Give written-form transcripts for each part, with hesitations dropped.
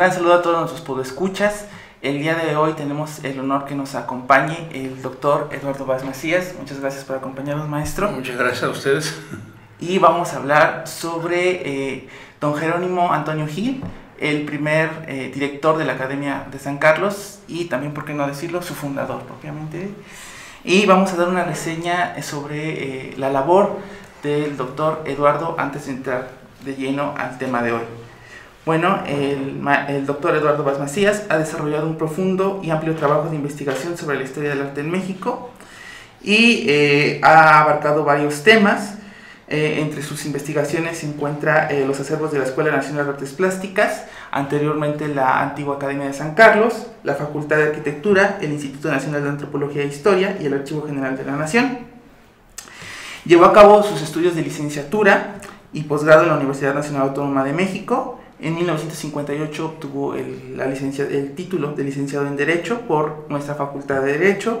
gran saludo a todos nuestros podescuchas. El día de hoy tenemos el honor que nos acompañe el doctor Eduardo Vaz Macías. Muchas gracias por acompañarnos, maestro. Muchas gracias a ustedes. Y vamos a hablar sobre don Jerónimo Antonio Gil, el primer director de la Academia de San Carlos y también, por qué no decirlo, su fundador propiamente. Y vamos a dar una reseña sobre la labor del doctor Eduardo antes de entrar de lleno al tema de hoy. Bueno, el doctor Eduardo Vaz Macías ha desarrollado un profundo y amplio trabajo de investigación sobre la historia del arte en México y ha abarcado varios temas. Entre sus investigaciones se encuentra los acervos de la Escuela Nacional de Artes Plásticas, anteriormente la antigua Academia de San Carlos, la Facultad de Arquitectura, el Instituto Nacional de Antropología e Historia y el Archivo General de la Nación. Llevó a cabo sus estudios de licenciatura y posgrado en la Universidad Nacional Autónoma de México. En 1958 obtuvo el título de licenciado en Derecho por nuestra Facultad de Derecho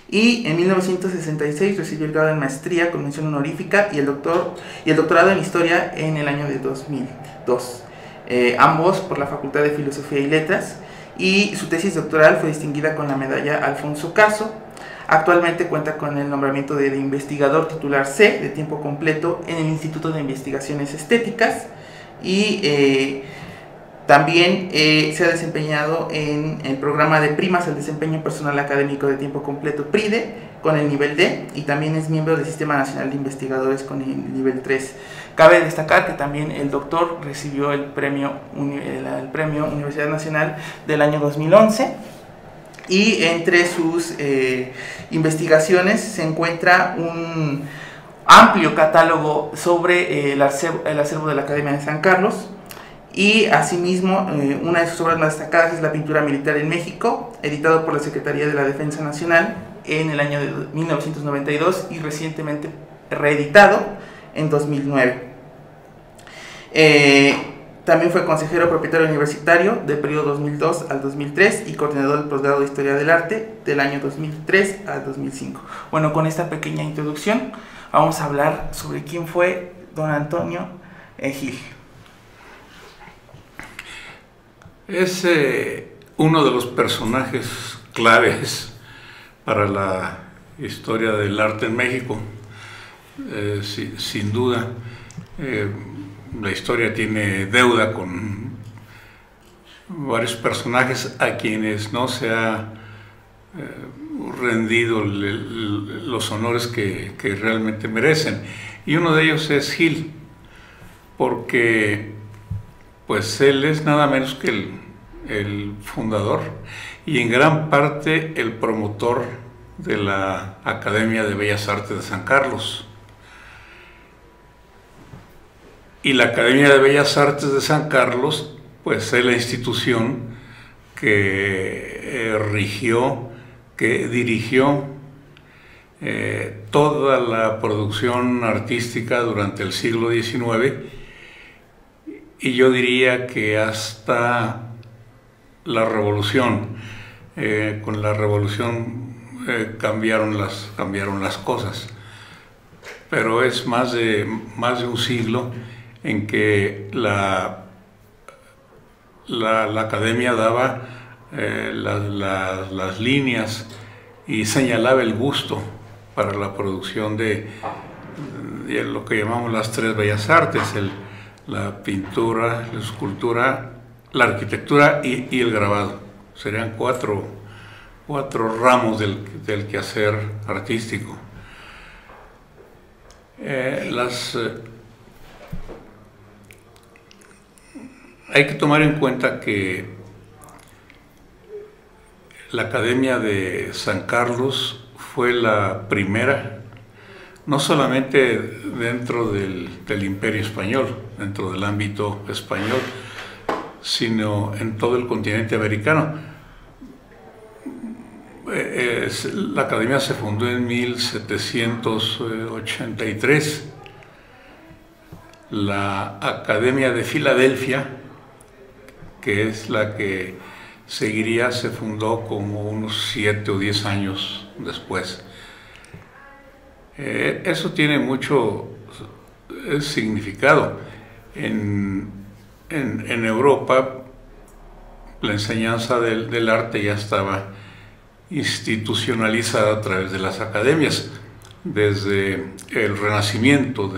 y en 1966 recibió el grado en Maestría con mención honorífica y el doctorado en Historia en el año de 2002, ambos por la Facultad de Filosofía y Letras, y su tesis doctoral fue distinguida con la medalla Alfonso Caso. Actualmente cuenta con el nombramiento de investigador titular C de tiempo completo en el Instituto de Investigaciones Estéticas y también se ha desempeñado en el programa de Primas al Desempeño Personal Académico de Tiempo Completo PRIDE con el nivel D y también es miembro del Sistema Nacional de Investigadores con el nivel 3. Cabe destacar que también el doctor recibió el premio Universidad Nacional del año 2011 y entre sus investigaciones se encuentra un amplio catálogo sobre el acervo de la Academia de San Carlos y asimismo una de sus obras más destacadas es La pintura militar en México, editado por la Secretaría de la Defensa Nacional en el año de 1992 y recientemente reeditado en 2009. También fue consejero propietario universitario del periodo 2002 al 2003 y coordinador del posgrado de Historia del Arte del año 2003 al 2005. Bueno, con esta pequeña introducción vamos a hablar sobre quién fue don Antonio Gil. Es uno de los personajes claves para la historia del arte en México, sin duda. La historia tiene deuda con varios personajes a quienes no se ha rendido los honores que realmente merecen, y uno de ellos es Gil, porque pues él es nada menos que el fundador y en gran parte el promotor de la Academia de Bellas Artes de San Carlos. Y la Academia de Bellas Artes de San Carlos pues es la institución que dirigió toda la producción artística durante el siglo XIX, y yo diría que hasta la Revolución. Con la Revolución cambiaron las cosas, pero es más de un siglo en que la Academia daba las líneas y señalaba el gusto para la producción de lo que llamamos las tres bellas artes: la pintura, la escultura, la arquitectura y el grabado. Serían cuatro ramos del quehacer artístico. Hay que tomar en cuenta que la Academia de San Carlos fue la primera, no solamente dentro del Imperio Español, dentro del ámbito español, sino en todo el continente americano. La Academia se fundó en 1783. La Academia de Filadelfia, que es la que seguiría, se fundó como unos 7 o 10 años después. Eso tiene mucho significado. En Europa la enseñanza del arte ya estaba institucionalizada a través de las academias, desde el Renacimiento,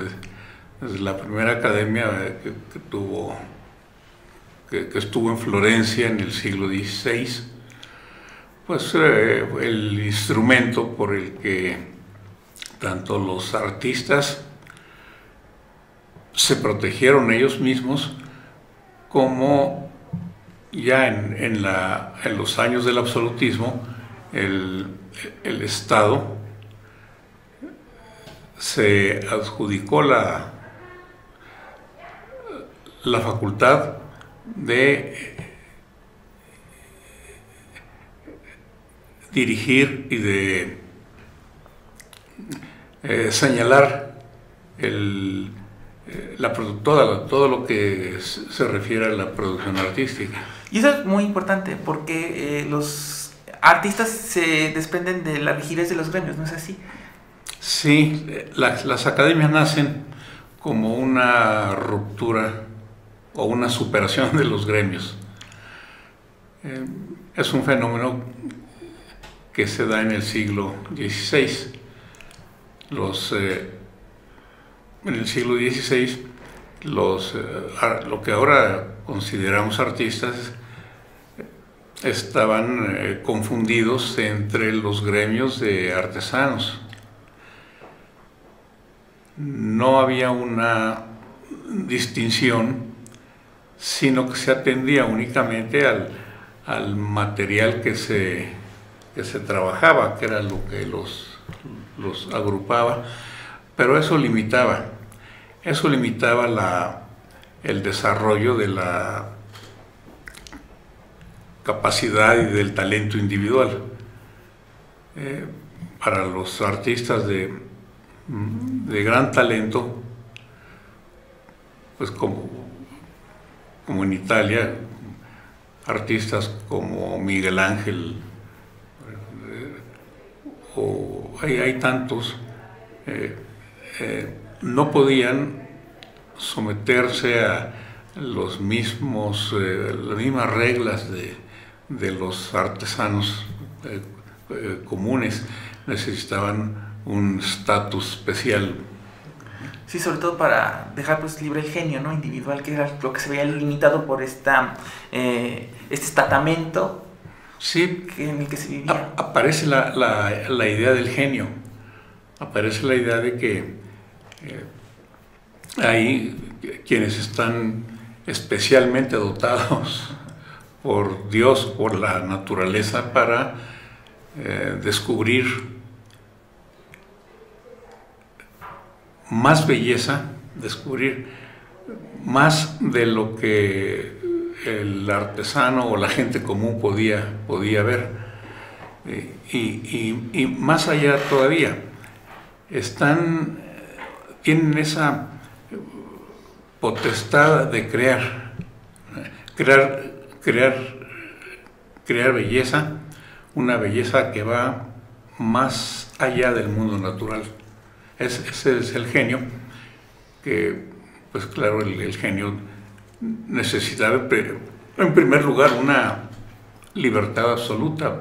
desde la primera academia que estuvo en Florencia en el siglo XVI, pues el instrumento por el que tanto los artistas se protegieron ellos mismos, como ya en los años del absolutismo, el Estado se adjudicó la facultad de dirigir y de señalar todo lo que se refiere a la producción artística. Y eso es muy importante porque los artistas se desprenden de la rigidez de los gremios, ¿no es así? Sí, las academias nacen como una ruptura o una superación de los gremios. Es un fenómeno que se da en el siglo XVI. En el siglo XVI, lo que ahora consideramos artistas estaban confundidos entre los gremios de artesanos. No había una distinción, sino que se atendía únicamente al material que se trabajaba, que era lo que los agrupaba, pero eso limitaba el desarrollo de la capacidad y del talento individual. Para los artistas de gran talento, pues como en Italia, artistas como Miguel Ángel, o hay tantos, no podían someterse a las mismas reglas de los artesanos comunes. Necesitaban un estatus especial. Sí, sobre todo para dejar pues libre el genio, ¿no?, individual, que era lo que se veía limitado por este estatamento, sí, en el que se vivía. Aparece la idea del genio, aparece la idea de que hay quienes están especialmente dotados por Dios, por la naturaleza, para descubrir más belleza, descubrir más de lo que el artesano o la gente común podía ver, y más allá todavía, tienen esa potestad de crear belleza, una belleza que va más allá del mundo natural. Ese es el genio, que, pues claro, el genio necesitaba, en primer lugar, una libertad absoluta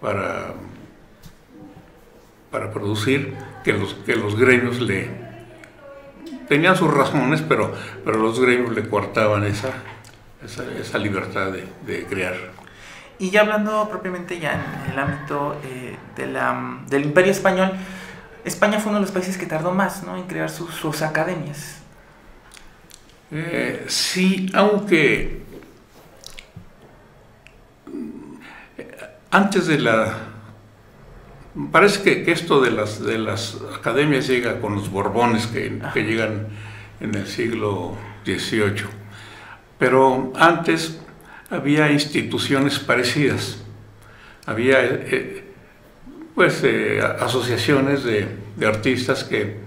para producir, que los gremios tenían sus razones, pero los gremios le coartaban esa libertad de crear. Y ya hablando propiamente ya en el ámbito del Imperio Español, España fue uno de los países que tardó más, ¿no?, en crear sus academias. Sí, aunque antes parece que esto de las academias llega con los Borbones, que llegan en el siglo XVIII, pero antes había instituciones parecidas, había asociaciones de artistas que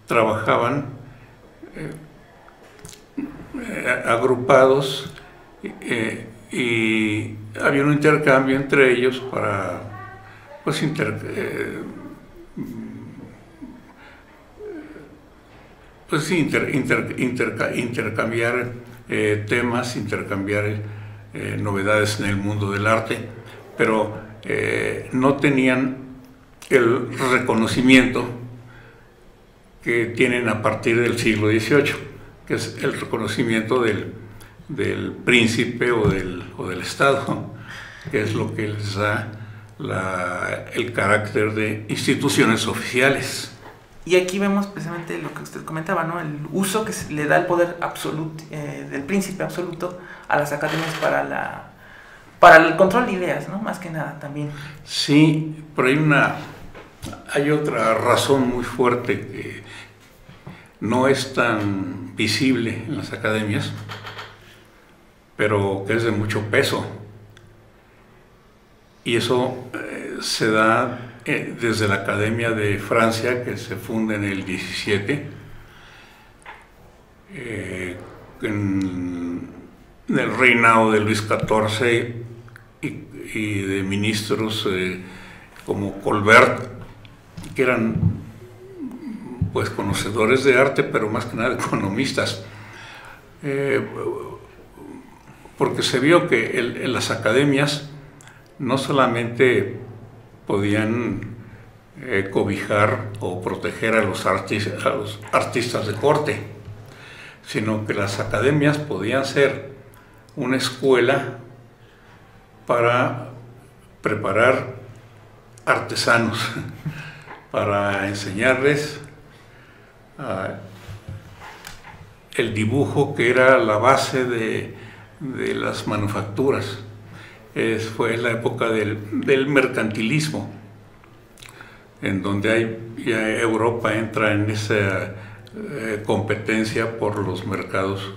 trabajaban agrupados, y había un intercambio entre ellos para intercambiar temas, intercambiar novedades en el mundo del arte, pero no tenían el reconocimiento que tienen a partir del siglo XVIII, que es el reconocimiento del príncipe o del Estado, que es lo que les da el carácter de instituciones oficiales. Y aquí vemos precisamente lo que usted comentaba, ¿no? El uso que le da el poder absoluto del príncipe absoluto a las academias para el control de ideas, ¿no? Más que nada también. Sí, pero hay otra razón muy fuerte que no es tan visible en las academias, pero que es de mucho peso. Y eso se da desde la Academia de Francia, que se funda en el 17, en el reinado de Luis XIV y de ministros como Colbert, que eran pues conocedores de arte, pero más que nada economistas, porque se vio que en las academias no solamente podían cobijar o proteger a los artistas de corte, sino que las academias podían ser una escuela para preparar artesanos, para enseñarles el dibujo, que era la base de las manufacturas. Fue la época del mercantilismo, en donde ya Europa entra en esa competencia por los mercados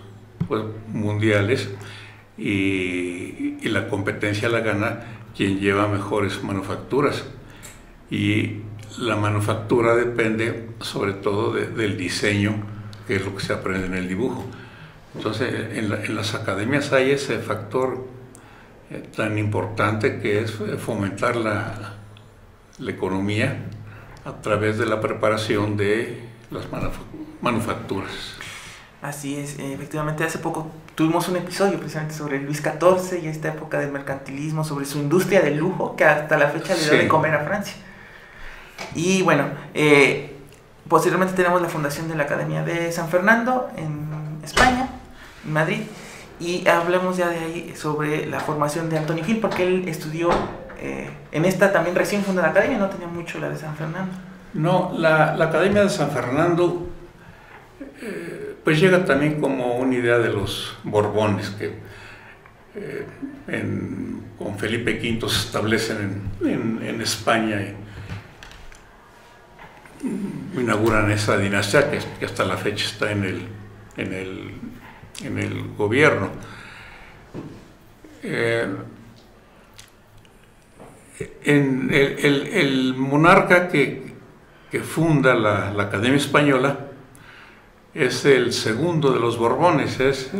pues, mundiales, y la competencia la gana quien lleva mejores manufacturas. Y la manufactura depende sobre todo del diseño, que es lo que se aprende en el dibujo. Entonces, en las academias hay ese factor tan importante, que es fomentar la economía a través de la preparación de las manufacturas. Así es, efectivamente hace poco tuvimos un episodio precisamente sobre Luis XIV y esta época del mercantilismo, sobre su industria del lujo, que hasta la fecha le da de comer a Francia. Y bueno, posteriormente tenemos la fundación de la Academia de San Fernando en España, en Madrid, y hablemos ya de ahí sobre la formación de Antonio Gil, porque él estudió en esta también recién fundada academia, no tenía mucho la de San Fernando. No, la Academia de San Fernando pues llega también como una idea de los Borbones, que con Felipe V se establecen en España y inauguran esa dinastía que hasta la fecha está en el gobierno. El monarca que funda la Academia Española es el segundo de los Borbones, es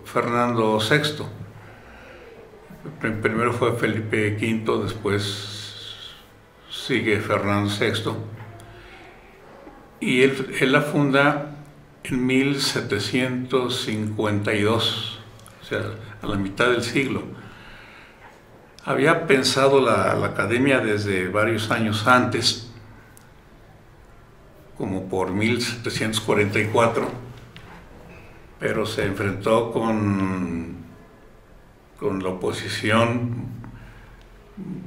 Fernando VI. Primero fue Felipe V, después sigue Fernando VI, y él la funda en 1752, o sea, a la mitad del siglo. Había pensado la academia desde varios años antes, como por 1744, pero se enfrentó con la oposición,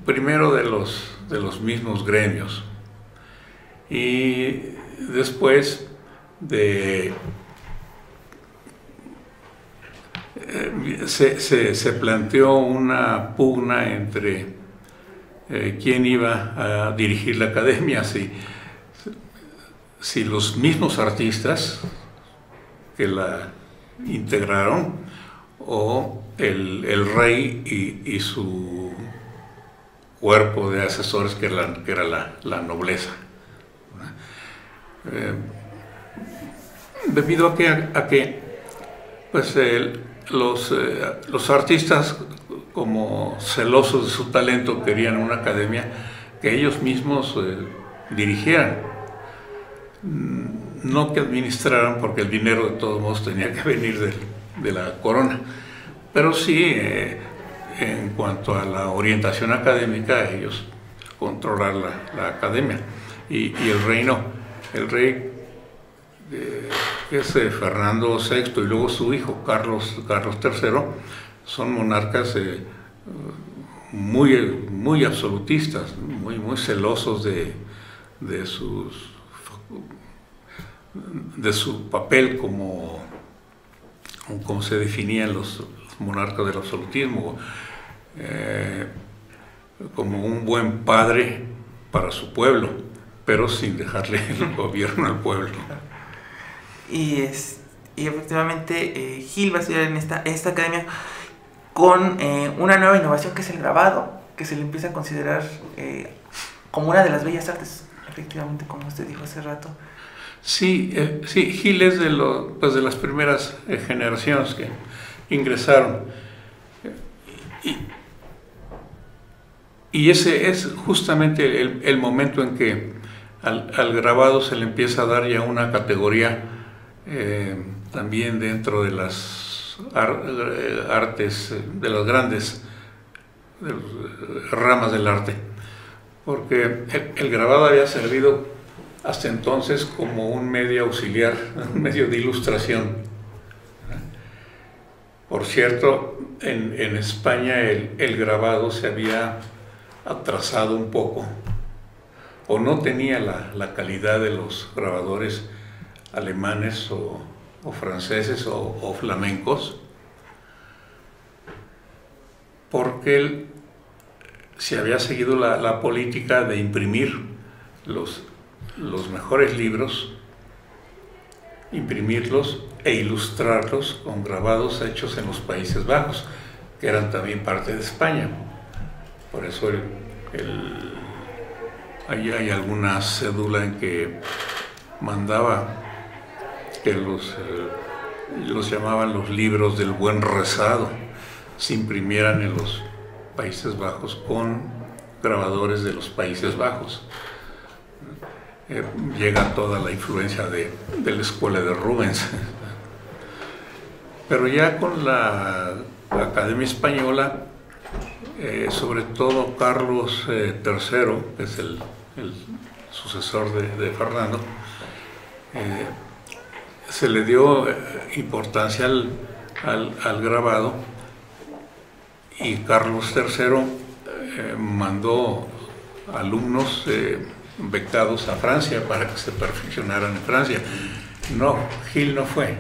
primero de los mismos gremios, y después se planteó una pugna entre quién iba a dirigir la academia, si los mismos artistas que la integraron o el rey y su cuerpo de asesores, que era la nobleza. Debido a que pues, los artistas, como celosos de su talento, querían una academia que ellos mismos dirigieran, no que administraran, porque el dinero de todos modos tenía que venir de la corona, pero sí, en cuanto a la orientación académica, ellos controlar la academia. Y el rey no. El rey es Fernando VI y luego su hijo, Carlos III, son monarcas muy absolutistas, muy celosos de su papel como se definían los monarcas del absolutismo, como un buen padre para su pueblo, pero sin dejarle el gobierno al pueblo. Y efectivamente Gil va a estudiar en esta academia con una nueva innovación que es el grabado, que se le empieza a considerar como una de las bellas artes, efectivamente, como usted dijo hace rato. Sí, Gil es de las primeras generaciones que ingresaron. Y ese es justamente el momento en que al grabado se le empieza a dar ya una categoría también dentro de las artes, de las grandes ramas del arte, porque el grabado había servido hasta entonces como un medio auxiliar, un medio de ilustración. Por cierto, en España el grabado se había atrasado un poco, o no tenía la calidad de los grabadores alemanes o franceses o flamencos, porque se había seguido la política de imprimir los mejores libros, imprimirlos e ilustrarlos con grabados hechos en los Países Bajos, que eran también parte de España. Por eso hay alguna cédula en que mandaba que los llamaban los libros del buen rezado, se imprimieran en los Países Bajos con grabadores de los Países Bajos. Llega toda la influencia de la escuela de Rubens. Pero ya con la Academia Española, sobre todo Carlos III, que es el sucesor de Fernando, se le dio importancia al grabado, y Carlos III mandó alumnos becados a Francia para que se perfeccionaran en Francia. No, Gil no fue,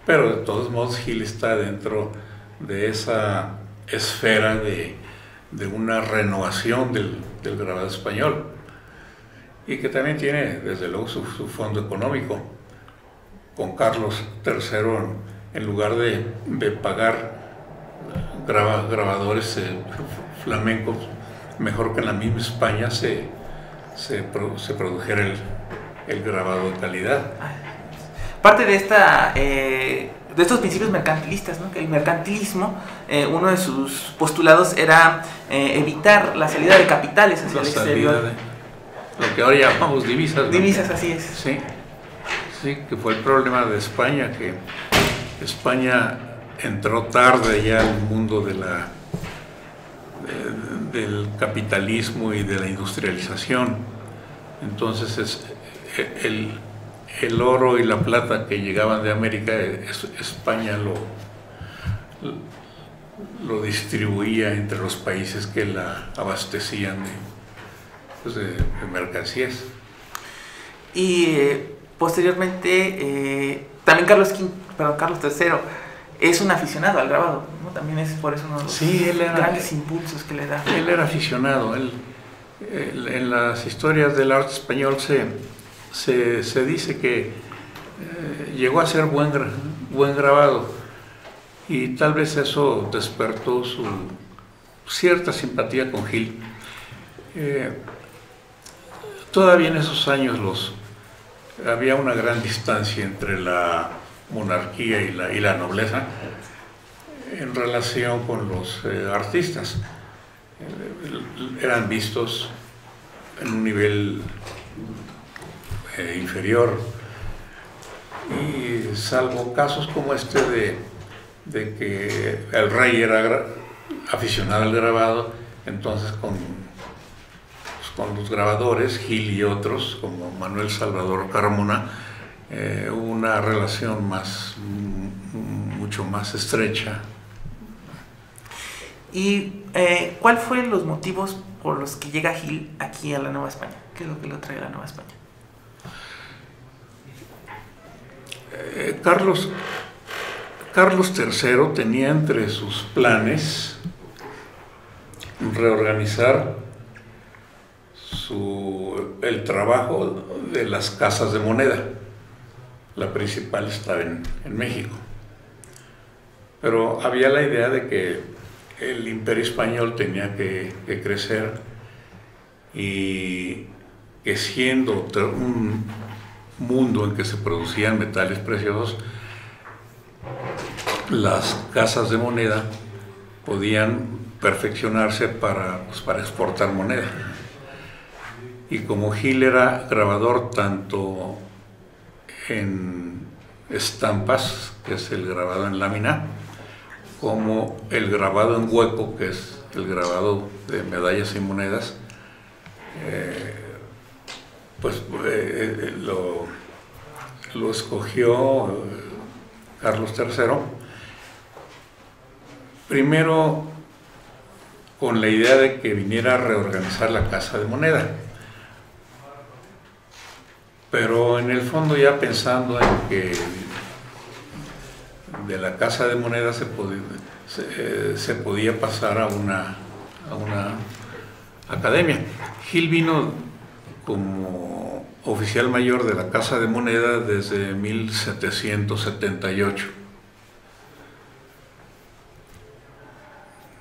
pero de todos modos Gil está dentro de esa esfera de una renovación del grabado español, y que también tiene desde luego su fondo económico. Con Carlos III, en lugar de pagar grabadores flamencos, mejor que en la misma España se produjera el grabado de calidad. Parte de estos principios mercantilistas, ¿no? Que el mercantilismo, uno de sus postulados era evitar la salida de capitales hacia el exterior. Lo que ahora llamamos divisas, ¿no? Divisas, así es. Sí, que fue el problema de España, que España entró tarde ya al mundo del capitalismo y de la industrialización. Entonces el oro y la plata que llegaban de América, España lo distribuía entre los países que la abastecían de mercancías. Y posteriormente también Carlos III es un aficionado al grabado, ¿no? También es por eso uno de los grandes impulsos que le da. Él era aficionado. En las historias del arte español se dice que llegó a ser buen grabado, y tal vez eso despertó su cierta simpatía con Gil. Todavía en esos años había una gran distancia entre la monarquía y la nobleza en relación con los artistas. Eran vistos en un nivel inferior, y salvo casos como este de que el rey era aficionado al grabado, entonces con los grabadores, Gil y otros, como Manuel Salvador Carmona, hubo una relación mucho más estrecha. ¿Y cuál fueron los motivos por los que llega Gil aquí a la Nueva España? ¿Qué es lo que lo trae a la Nueva España? Carlos III tenía entre sus planes reorganizar el trabajo de las casas de moneda. La principal estaba en México. Pero había la idea de que el Imperio Español tenía que crecer y que siendo un mundo en que se producían metales preciosos, las casas de moneda podían perfeccionarse para exportar moneda. Y como Gil era grabador tanto en estampas, que es el grabado en lámina, como el grabado en hueco, que es el grabado de medallas y monedas, lo escogió Carlos III, primero con la idea de que viniera a reorganizar la casa de moneda, pero en el fondo ya pensando en que de la casa de moneda se podía pasar a una academia. Gil vino como oficial mayor de la Casa de Moneda desde 1778.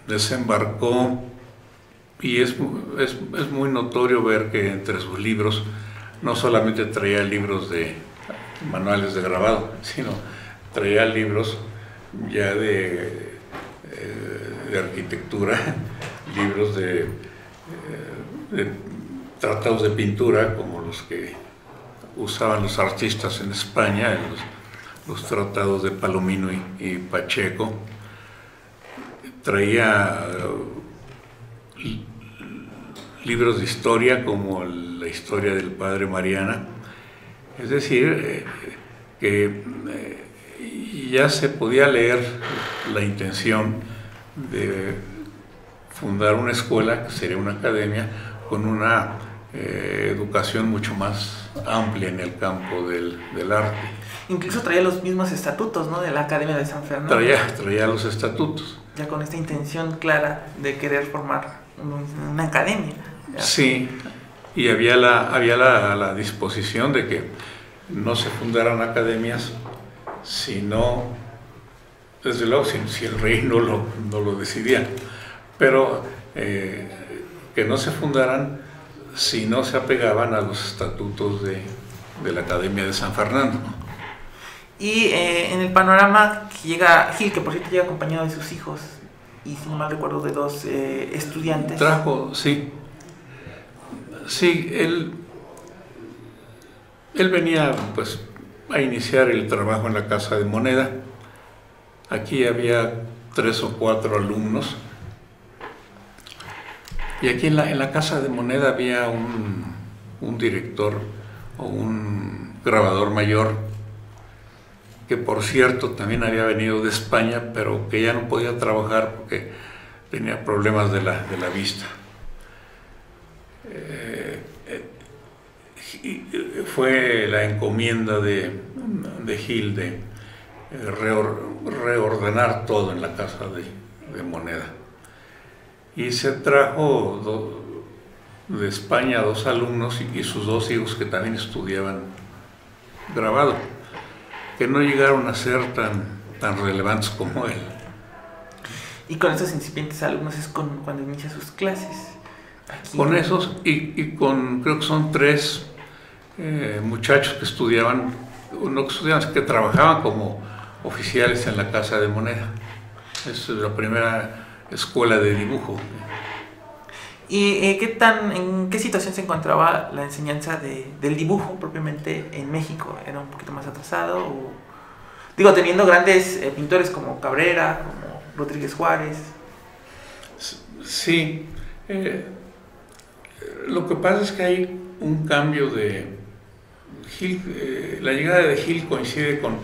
Desembarcó y es muy notorio ver que entre sus libros no solamente traía libros de manuales de grabado, sino traía libros ya de arquitectura, libros de tratados de pintura como los que usaban los artistas en España, los tratados de Palomino y Pacheco. Traía libros de historia como la historia del padre Mariana, es decir, que ya se podía leer la intención de fundar una escuela, que sería una academia, con una educación mucho más amplia en el campo del arte. Incluso traía los mismos estatutos, ¿no?, de la Academia de San Fernando. Traía los estatutos. Ya con esta intención clara de querer formar una academia. ¿Ya? Sí, y había la disposición de que no se fundaran academias, sino, desde luego, si el rey no lo decidía, pero que no se fundaran si no se apegaban a los estatutos de la Academia de San Fernando. Y en el panorama que llega Gil, que por cierto llega acompañado de sus hijos, y si no mal recuerdo de dos estudiantes. Trajo, sí. Sí, él venía pues a iniciar el trabajo en la Casa de Moneda. Aquí había 3 o 4 alumnos. Y aquí en la Casa de Moneda había un director o un grabador mayor, que por cierto también había venido de España, pero que ya no podía trabajar porque tenía problemas de la vista. Fue la encomienda de Gil de reordenar todo en la Casa de Moneda. Y se trajo de España 2 alumnos y sus 2 hijos que también estudiaban grabado, que no llegaron a ser tan relevantes como él. Y con esos incipientes alumnos es cuando inicia sus clases. Aquí. Con esos y con, creo que son 3 muchachos que estudiaban, que trabajaban como oficiales en la Casa de Moneda. Es la primera escuela de dibujo. ¿Y en qué situación se encontraba la enseñanza del dibujo propiamente en México? ¿Era un poquito más atrasado? O Digo, teniendo grandes pintores como Cabrera, como Rodríguez Juárez. Sí, lo que pasa es que hay un cambio de Gil, la llegada de Gil coincide con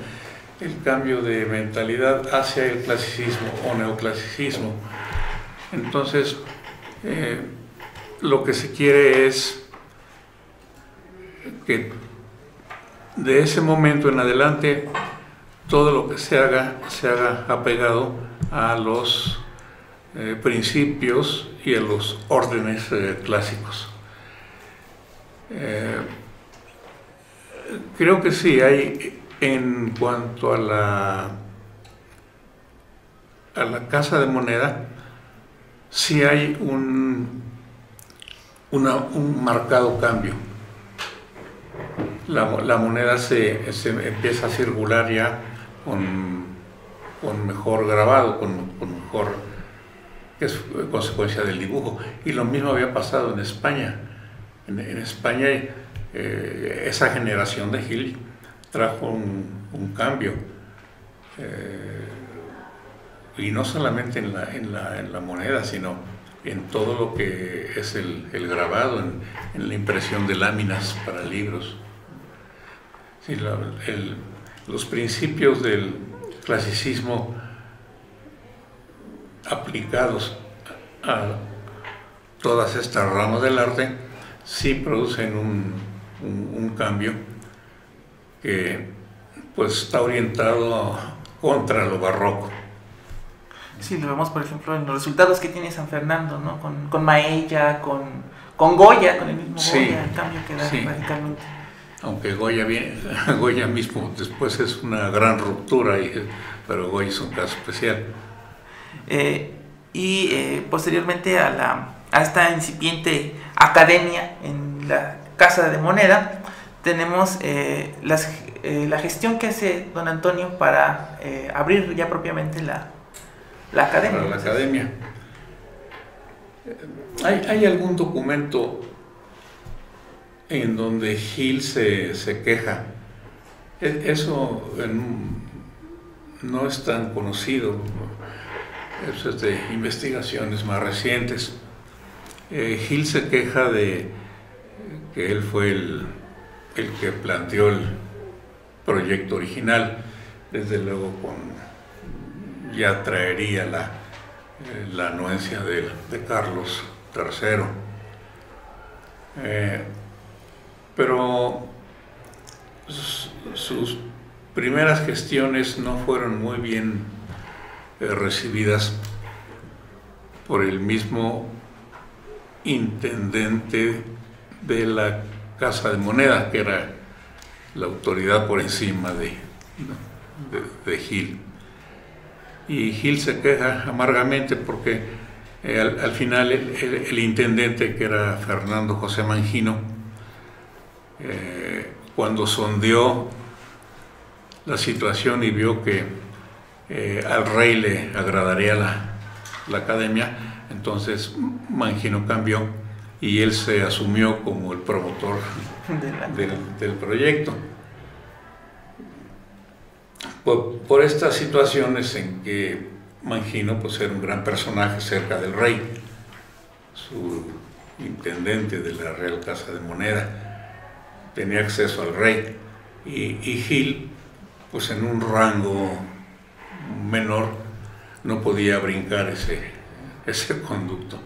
el cambio de mentalidad hacia el clasicismo o neoclasicismo. Entonces, lo que se quiere es que de ese momento en adelante todo lo que se haga apegado a los principios y a los órdenes clásicos. Creo que sí, hay en cuanto a la Casa de Moneda, sí hay un marcado cambio. La moneda se empieza a circular ya con mejor grabado, con mejor, que es consecuencia del dibujo. Y lo mismo había pasado en España. En España esa generación de Gil trajo un cambio. Y no solamente en la moneda, sino en todo lo que es el grabado, en la impresión de láminas para libros. Sí, los principios del clasicismo aplicados a todas estas ramas del arte sí producen un cambio que pues está orientado contra lo barroco. Sí, lo vemos por ejemplo en los resultados que tiene San Fernando, ¿no? Con Maella, con Goya, con el mismo Sí, Goya, el cambio que da radicalmente. Aunque Goya mismo después es una gran ruptura, pero Goya es un caso especial. Posteriormente a esta incipiente academia en la Casa de Moneda, tenemos la gestión que hace don Antonio para abrir ya propiamente la academia. Para la academia. ¿Hay algún documento en donde Gil se queja? Eso no es tan conocido. Eso es de investigaciones más recientes. Gil se queja de que él fue el que planteó el proyecto original. Desde luego ya traería la anuencia de Carlos III. Pero sus primeras gestiones no fueron muy bien recibidas por el mismo intendente de la Casa de Moneda, que era la autoridad por encima de Gil. Y Gil se queja amargamente porque al final el intendente, que era Fernando José Mangino, cuando sondeó la situación y vio que al rey le agradaría la academia, entonces Mangino cambió y él se asumió como el promotor del proyecto. Por estas situaciones en que Mangino pues era un gran personaje cerca del rey, su intendente de la Real Casa de Moneda, tenía acceso al rey, y Gil pues en un rango menor no podía brincar ese conducto.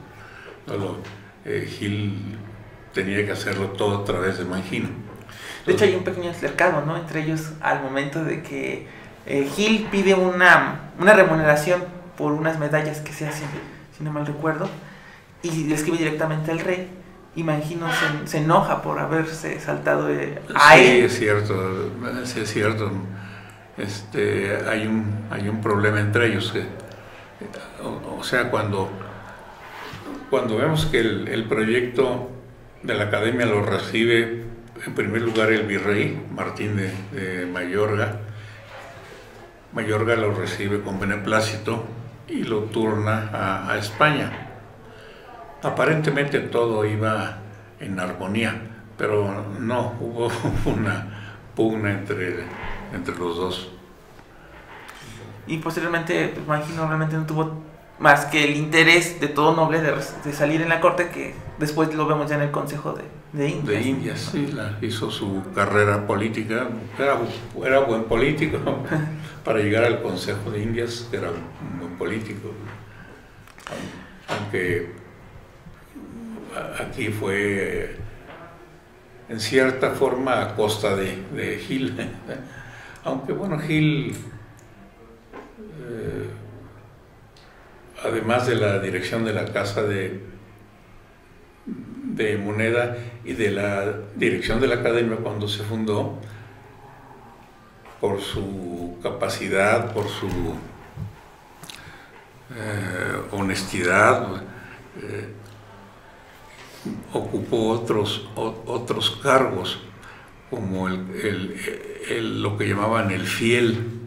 Gil tenía que hacerlo todo a través de Mangino. De hecho hay un pequeño altercado, ¿no?, entre ellos al momento de que Gil pide una remuneración por unas medallas que se hacen, si no mal recuerdo, y le escribe directamente al rey, y Mangino se enoja por haberse saltado a él. Sí, es cierto, sí es cierto. Hay un problema entre ellos. O sea, cuando vemos que el proyecto de la academia lo recibe en primer lugar el virrey Martín de Mayorga lo recibe con beneplácito y lo turna a España. Aparentemente todo iba en armonía, pero no, hubo una pugna entre los dos. y posteriormente, pues, Magino realmente no tuvo más que el interés de todo noble de salir en la corte, que después lo vemos ya en el Consejo de Indias. De Indias, sí, hizo su carrera política, era buen político, para llegar al Consejo de Indias era un buen político, aunque aquí fue en cierta forma a costa de Gil, aunque bueno, Gil, además de la dirección de la Casa de Moneda y de la dirección de la Academia cuando se fundó, por su capacidad, por su honestidad, ocupó otros cargos, como lo que llamaban el fiel,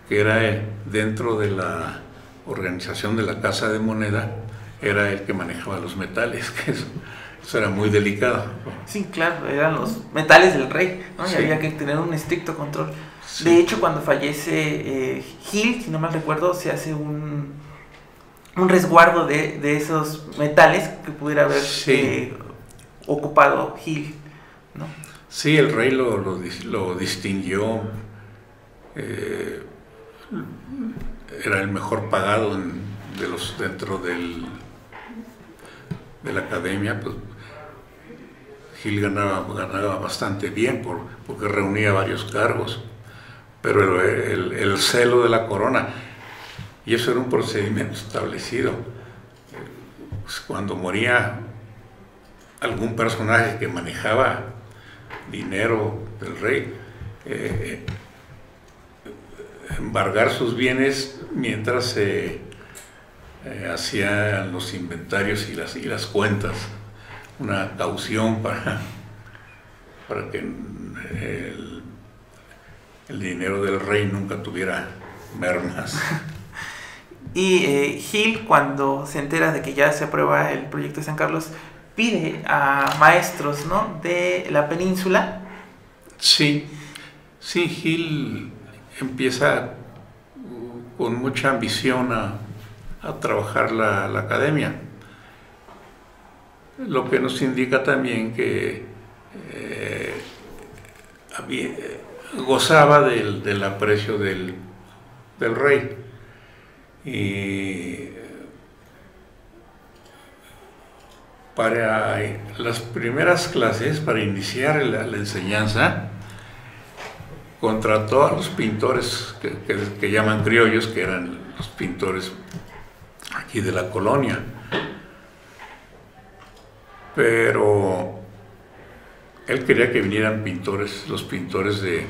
que era dentro de la organización de la Casa de Moneda, era el que manejaba los metales, que eso era muy delicado. Sí, claro, eran los metales del rey, ¿no? Sí. Y había que tener un estricto control. Sí. De hecho, cuando fallece Gil, si no mal recuerdo, se hace un resguardo de esos metales que pudiera haber ocupado Gil, ¿no? Sí, el rey lo distinguió, era el mejor pagado dentro de la Academia, pues Gil ganaba bastante bien porque reunía varios cargos, pero el celo de la corona, y eso era un procedimiento establecido, pues cuando moría algún personaje que manejaba dinero del rey, embargar sus bienes mientras se hacían los inventarios y las cuentas, una caución para que el dinero del rey nunca tuviera mermas. Y Gil, cuando se entera de que ya se aprueba el proyecto de San Carlos, pide a maestros, ¿no?, de la península. Sí, Gil empieza con mucha ambición a trabajar la academia, lo que nos indica también que gozaba del aprecio del rey, y para las primeras clases, para iniciar la enseñanza, contrató a los pintores que llaman criollos, que eran los pintores aquí de la colonia, pero él quería que vinieran los pintores de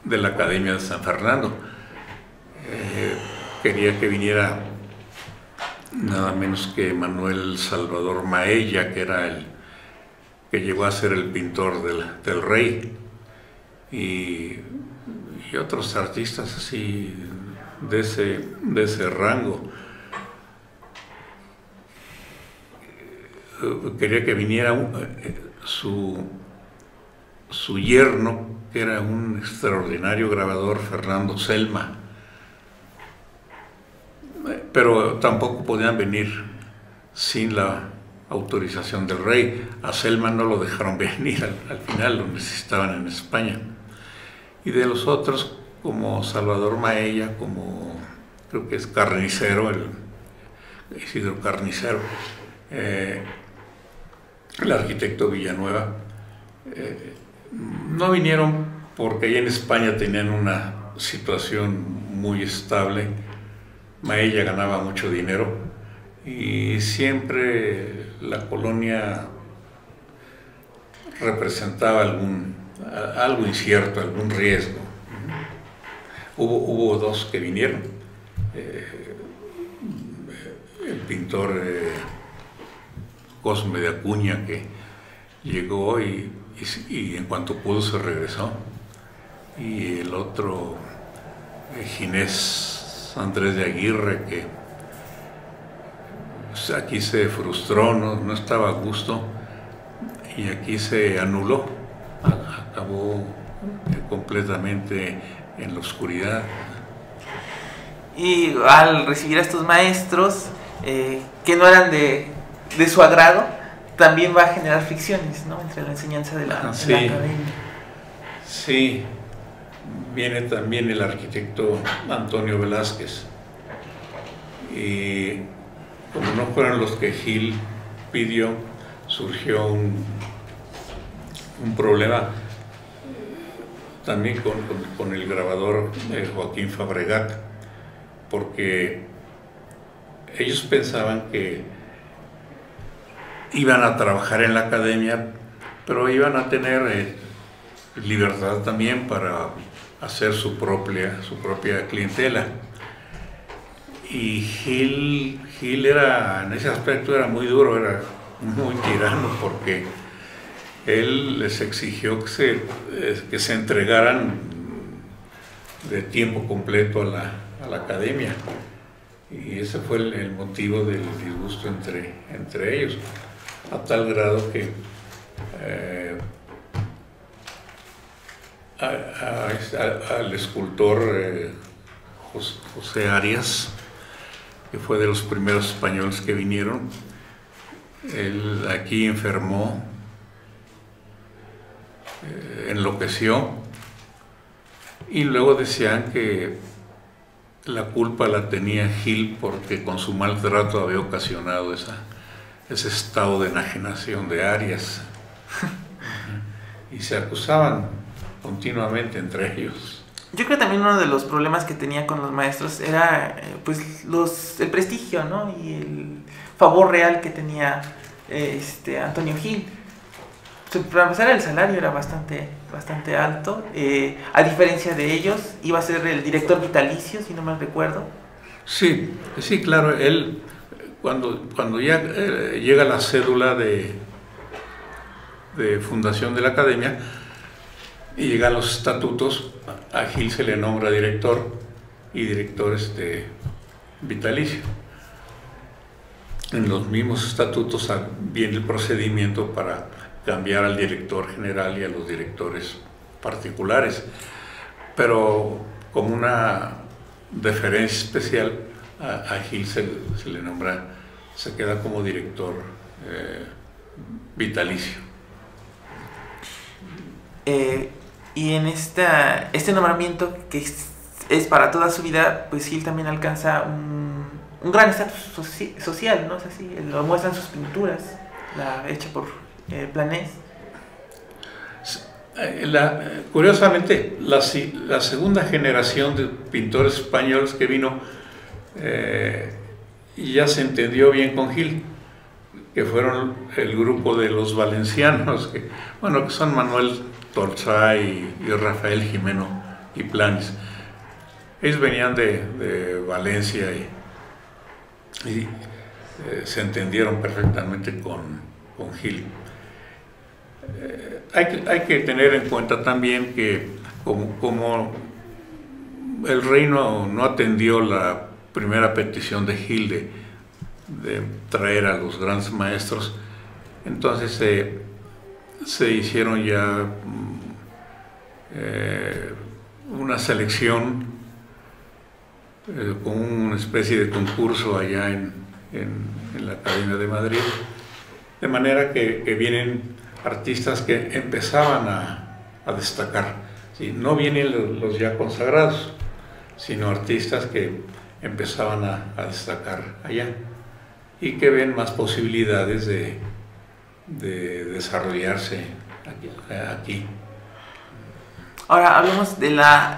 la Academia de San Fernando. Quería que viniera nada menos que Manuel Salvador Maella, que era que llegó a ser el pintor del rey, y otros artistas así de ese rango. Quería que viniera su yerno, que era un extraordinario grabador, Fernando Selma, pero tampoco podían venir sin la autorización del rey. A Selma no lo dejaron venir, al final lo necesitaban en España. Y de los otros, como Salvador Maella, como creo que es Carnicero, Isidro Carnicero, el arquitecto Villanueva, no vinieron porque allá en España tenían una situación muy estable. Maella ganaba mucho dinero y siempre la colonia representaba algo incierto, algún riesgo. Hubo dos que vinieron, el pintor Cosme de Acuña, que llegó y en cuanto pudo se regresó, y el otro Ginés Andrés de Aguirre, que pues, aquí se frustró, no estaba a gusto, y aquí se anuló, acabó completamente en la oscuridad. Y al recibir a estos maestros que no eran de su agrado, también va a generar fricciones, ¿no?, entre la enseñanza de la academia. Sí, viene también el arquitecto Antonio Velázquez. Y como no fueron los que Gil pidió, surgió un problema también con el grabador Joaquín Fabregat, porque ellos pensaban que iban a trabajar en la academia, pero iban a tener libertad también para hacer su propia clientela. Y Gil era, en ese aspecto era muy duro, era muy tirano, porque él les exigió que se entregaran de tiempo completo a la academia. Y ese fue el motivo del disgusto entre ellos, a tal grado que al escultor José Arias, que fue de los primeros españoles que vinieron, él aquí enfermó, enloqueció, y luego decían que la culpa la tenía Gil porque con su maltrato había ocasionado ese estado de enajenación de Arias. Y se acusaban continuamente entre ellos. Yo creo que también uno de los problemas que tenía con los maestros era pues el prestigio, ¿no?, y el favor real que tenía Antonio Gil. Para empezar, el salario era bastante alto. A diferencia de ellos, iba a ser el director vitalicio, si no mal recuerdo. Sí, claro. Él, cuando ya llega la cédula de fundación de la academia y llegan los estatutos, a Gil se le nombra director, y director vitalicio. En los mismos estatutos viene el procedimiento para cambiar al director general y a los directores particulares, pero como una deferencia especial a Gil se le nombra, se queda como director vitalicio. Y en este nombramiento, que es para toda su vida, pues Gil también alcanza un gran estatus social, ¿no? Es así, lo muestran sus pinturas, hecha por Planés. Curiosamente, la segunda generación de pintores españoles que vino ya se entendió bien con Gil, que fueron el grupo de los valencianos, que son Manuel Torzá y Rafael Jimeno y Planes. Ellos venían de Valencia y se entendieron perfectamente con Gil. Hay que tener en cuenta también que como el rey no atendió la primera petición de Gil de traer a los grandes maestros, entonces se hicieron ya una selección con una especie de concurso allá en la Academia de Madrid, de manera que vienen artistas que empezaban a destacar. ¿Sí? No vienen los ya consagrados, sino artistas que empezaban a destacar allá y que ven más posibilidades de desarrollarse aquí. Ahora hablemos de la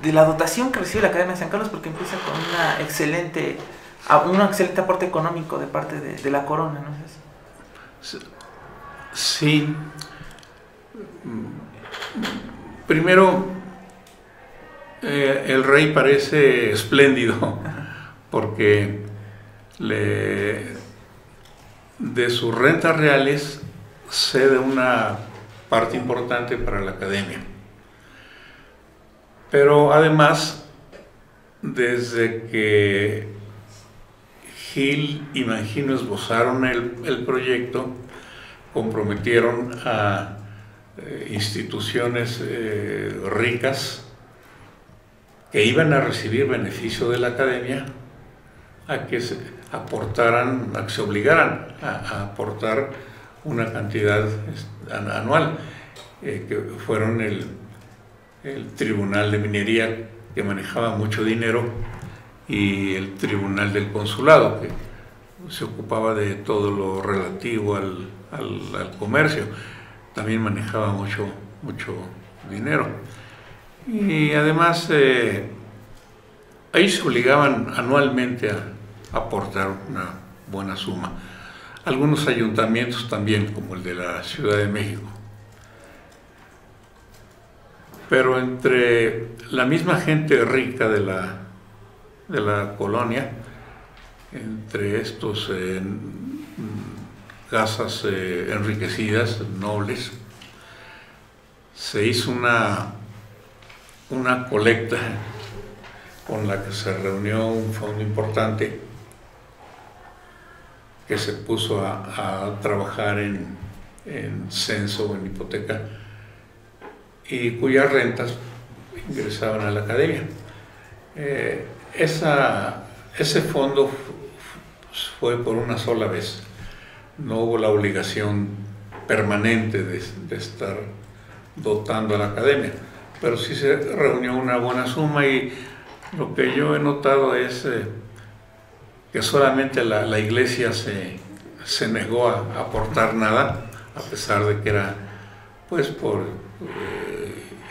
dotación que recibe la Academia de San Carlos, porque empieza con un excelente aporte económico de parte de la corona, ¿no es eso? Sí. Primero, el rey parece espléndido porque de sus rentas reales cede una parte importante para la academia. Pero además, desde que Gil y Mangino esbozaron el proyecto, comprometieron a instituciones ricas que iban a recibir beneficio de la academia a que se aportaran, a que se obligaran a aportar una cantidad anual, que fueron el Tribunal de Minería, que manejaba mucho dinero, y el Tribunal del Consulado, que se ocupaba de todo lo relativo al comercio, también manejaba mucho dinero. Y además ahí se obligaban anualmente a aportar una buena suma. Algunos ayuntamientos también, como el de la Ciudad de México. Pero entre la misma gente rica de la colonia, entre estos casas enriquecidas, nobles, se hizo una colecta con la que se reunió un fondo importante que se puso a trabajar en censo o en hipoteca, y cuyas rentas ingresaban a la academia. Ese fondo fue por una sola vez, no hubo la obligación permanente de estar dotando a la academia, pero sí se reunió una buena suma, y lo que yo he notado es que solamente la iglesia se negó a aportar nada, a pesar de que era pues por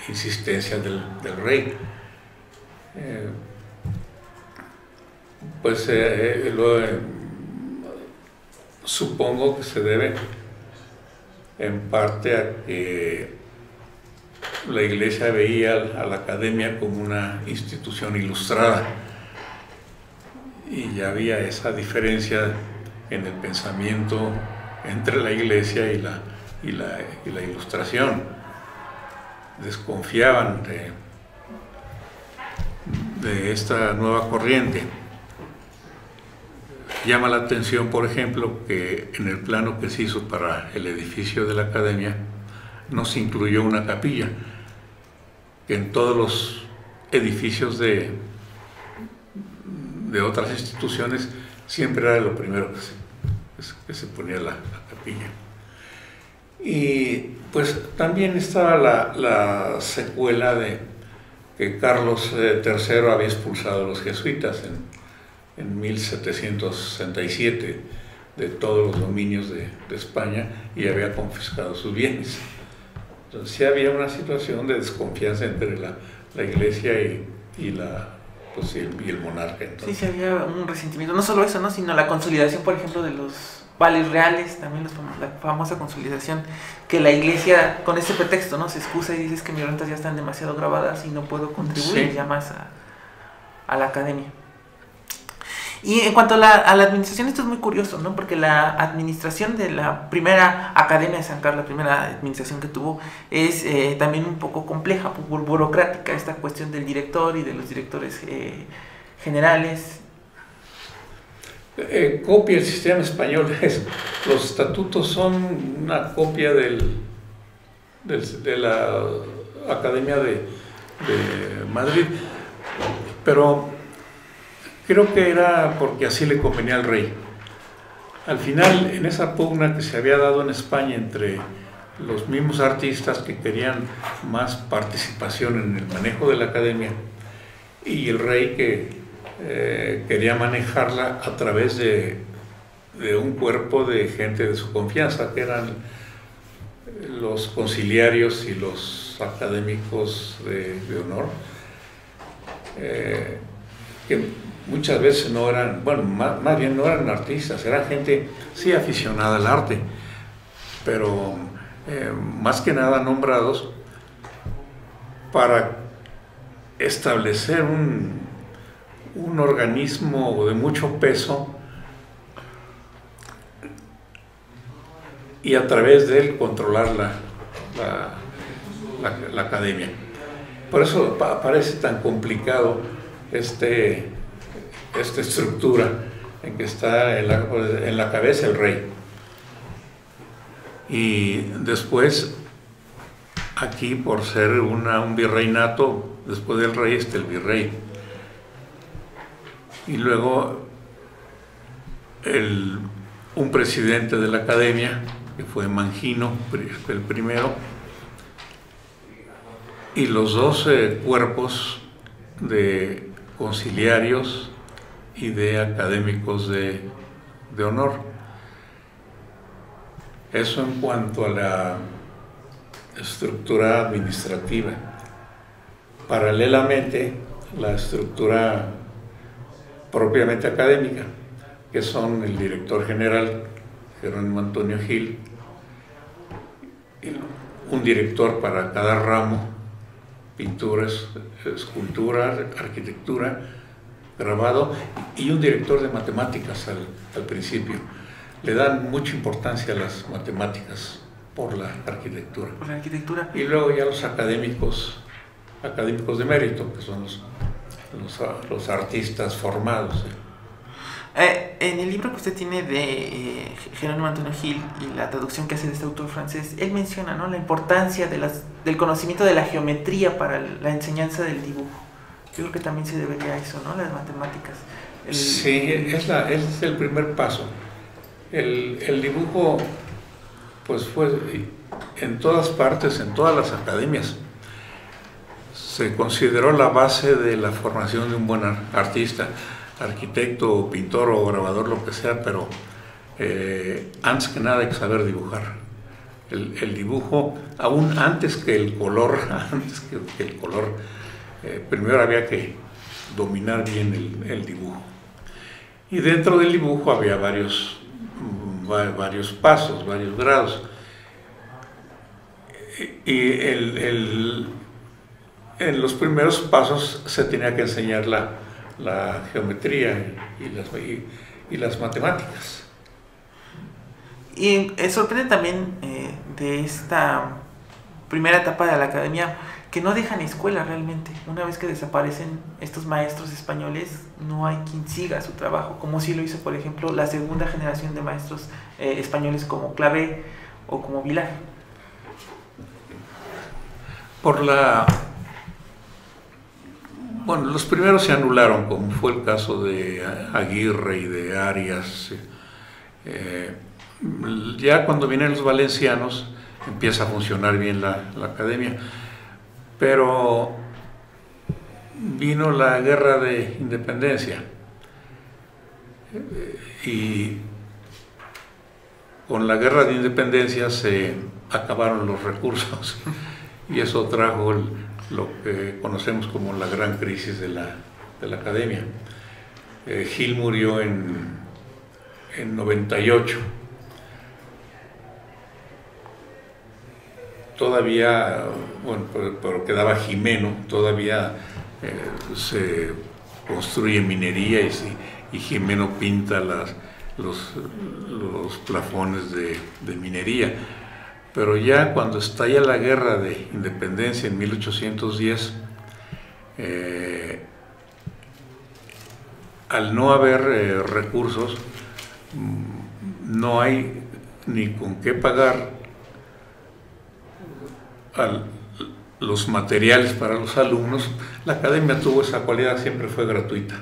insistencia del rey. Supongo que se debe en parte a que la iglesia veía a la academia como una institución ilustrada, y ya había esa diferencia en el pensamiento entre la iglesia y la ilustración. Desconfiaban de esta nueva corriente. Llama la atención, por ejemplo, que en el plano que se hizo para el edificio de la academia no se incluyó una capilla, que en todos los edificios de otras instituciones siempre era lo primero que se ponía la capilla. Y pues también estaba la secuela de que Carlos III había expulsado a los jesuitas en 1767 de todos los dominios de España, y había confiscado sus bienes. Entonces sí había una situación de desconfianza entre la iglesia y el monarca. Entonces. Sí, había un resentimiento. No solo eso, ¿no? Sino la consolidación, por ejemplo, de los vales reales, también la famosa consolidación, que la iglesia, con ese pretexto, ¿no? Se excusa y dice que mis rentas ya están demasiado grabadas y no puedo contribuir ya más a la academia. Y en cuanto a la administración, esto es muy curioso, ¿no? Porque la administración de la primera Academia de San Carlos, la primera administración que tuvo, es también un poco compleja, burocrática, esta cuestión del director y de los directores generales. Copia el sistema español. Los estatutos son una copia de la Academia de Madrid, pero creo que era porque así le convenía al rey. Al final, en esa pugna que se había dado en España entre los mismos artistas que querían más participación en el manejo de la academia, y el rey que quería manejarla a través de un cuerpo de gente de su confianza, que eran los conciliarios y los académicos de honor, que muchas veces no eran, bueno, más bien no eran artistas, eran gente sí aficionada al arte, pero más que nada nombrados para establecer un organismo de mucho peso, y a través de él controlar la academia. Por eso parece tan complicado esta estructura en que está en la cabeza el rey. Y después aquí por ser un virreinato, después del rey está el virrey. Y luego un presidente de la academia, que fue Mangino, el primero, y los dos cuerpos de conciliarios y de académicos de honor. Eso en cuanto a la estructura administrativa. Paralelamente, la estructura propiamente académica, que son el director general, Jerónimo Antonio Gil, un director para cada ramo, pintura, escultura, arquitectura, grabado, y un director de matemáticas al principio. Le dan mucha importancia a las matemáticas por la arquitectura. Por la arquitectura. Y luego ya los académicos de mérito, que son los artistas formados. En el libro que usted tiene de Jerónimo Antonio Gil y la traducción que hace de este autor francés, él menciona, ¿no?, la importancia del conocimiento de la geometría para la enseñanza del dibujo. Yo creo que también se debería a eso, ¿no?, las matemáticas. Sí, es el primer paso. El dibujo, pues fue en todas partes, en todas las academias. Se consideró la base de la formación de un buen artista, arquitecto, pintor o grabador, lo que sea, pero antes que nada hay que saber dibujar. El dibujo, aún antes que el color, primero había que dominar bien el dibujo. Y dentro del dibujo había varios pasos, varios grados. Y en los primeros pasos se tenía que enseñar la geometría y las matemáticas. Y sorprende también de esta primera etapa de la academia que no dejan escuela realmente. Una vez que desaparecen estos maestros españoles, no hay quien siga su trabajo, como sí lo hizo, por ejemplo, la segunda generación de maestros españoles como Clavé o como Vilar. Bueno, los primeros se anularon, como fue el caso de Aguirre y de Arias. Ya cuando vienen los valencianos empieza a funcionar bien la academia, pero vino la guerra de independencia y con la guerra de independencia se acabaron los recursos y eso trajo lo que conocemos como la gran crisis de la academia. Gil murió en 98. Todavía, bueno, pero quedaba Jimeno, todavía se construye minería y Jimeno pinta los plafones de minería. Pero ya cuando estalla la guerra de independencia en 1810, al no haber recursos, no hay ni con qué pagar los materiales para los alumnos. La academia tuvo esa cualidad, siempre fue gratuita,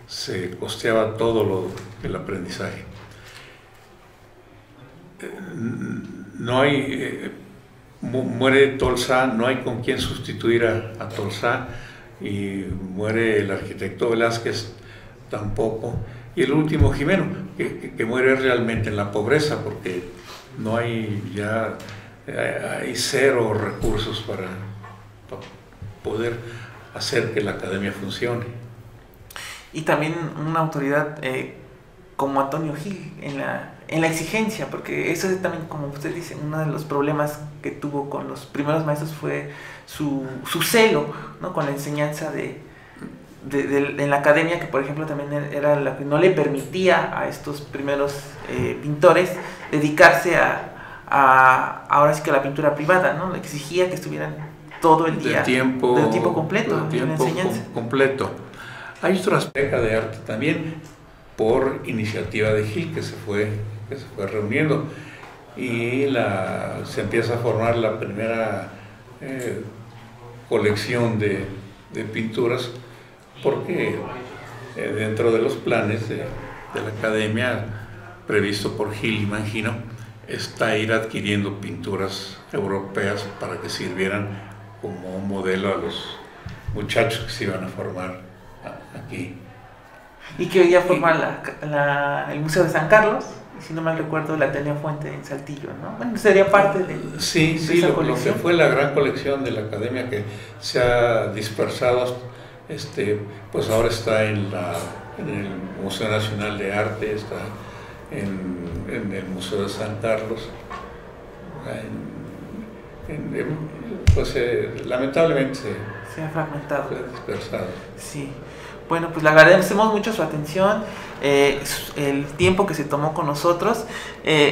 se costeaba todo el aprendizaje. No hay, muere Tolsá, no hay con quien sustituir a Tolsá, y muere el arquitecto Velázquez, tampoco, y el último Jimeno, que muere realmente en la pobreza, porque no hay ya, hay cero recursos para poder hacer que la academia funcione. Y también una autoridad como Antonio Gil en la exigencia, porque eso es también, como usted dice, uno de los problemas que tuvo con los primeros maestros fue su celo, ¿no?, con la enseñanza en la academia, que por ejemplo también era la que no le permitía a estos primeros pintores dedicarse ahora sí que a la pintura privada, ¿no? Le exigía que estuvieran todo el día, de tiempo completo, en la enseñanza. Completo. Hay otro aspecto de arte también, por iniciativa de Gil, que se fue reuniendo, y se empieza a formar la primera colección de pinturas, porque dentro de los planes de la academia, previsto por Gil y Mangino, está ir adquiriendo pinturas europeas para que sirvieran como un modelo a los muchachos que se iban a formar aquí. Y que hoy día forma el Museo de San Carlos, y si no mal recuerdo, la Ateneo Fuente en Saltillo, ¿no? Bueno, sería parte de esa colección. Lo que fue la gran colección de la academia, que se ha dispersado, pues ahora está en el Museo Nacional de Arte, está en el Museo de San Carlos, pues lamentablemente se ha fragmentado, se ha dispersado. Sí. Bueno, pues le agradecemos mucho su atención, el tiempo que se tomó con nosotros.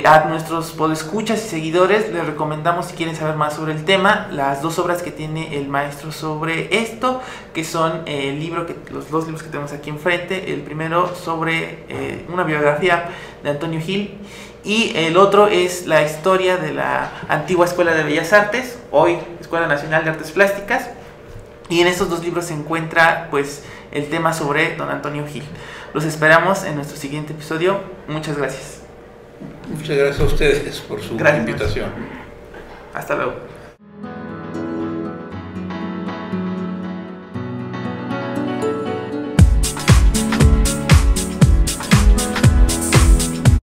A nuestros podescuchas y seguidores les recomendamos, si quieren saber más sobre el tema, las 2 obras que tiene el maestro sobre esto, que son los 2 libros que tenemos aquí enfrente. El primero sobre una biografía de Antonio Gil, y el otro es la historia de la antigua Escuela de Bellas Artes, hoy Escuela Nacional de Artes Plásticas. Y en estos 2 libros se encuentra pues el tema sobre don Antonio Gil. Los esperamos en nuestro siguiente episodio. Muchas gracias. Muchas gracias a ustedes por su invitación. Hasta luego.